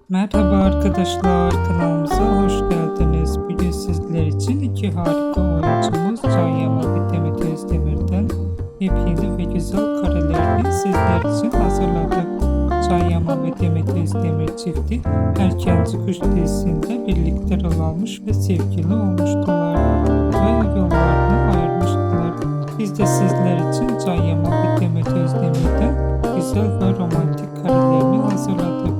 Merhaba arkadaşlar, kanalımıza hoş geldiniz. Bugün sizler için iki harika oyuncumuz Can Yaman ve Demet Özdemir'den yepyeni ve güzel karelerini sizler için hazırladık. Can Yaman ve Demet Özdemir çifti Erkenci Kuş dizisinde birlikte rol almış ve sevgili olmuştular ve yollarını ayırmıştılar. Biz de sizler için Can Yaman ve Demet Özdemir'den güzel ve romantik karelerini hazırladık.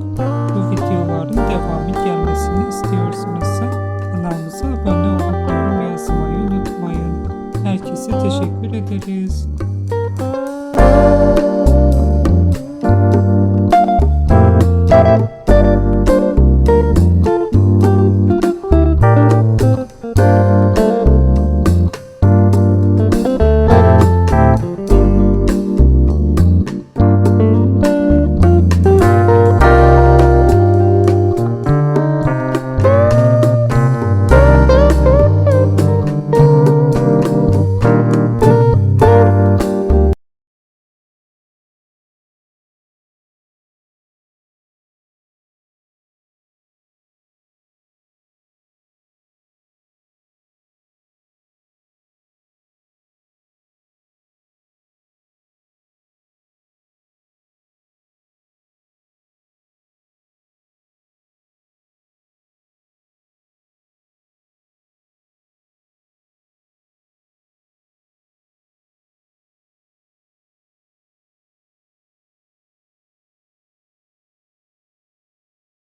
Bu videoların devamı gelmesini istiyorsanız kanalımıza abone olup yorum yazmayı unutmayın. Herkese teşekkür ederiz.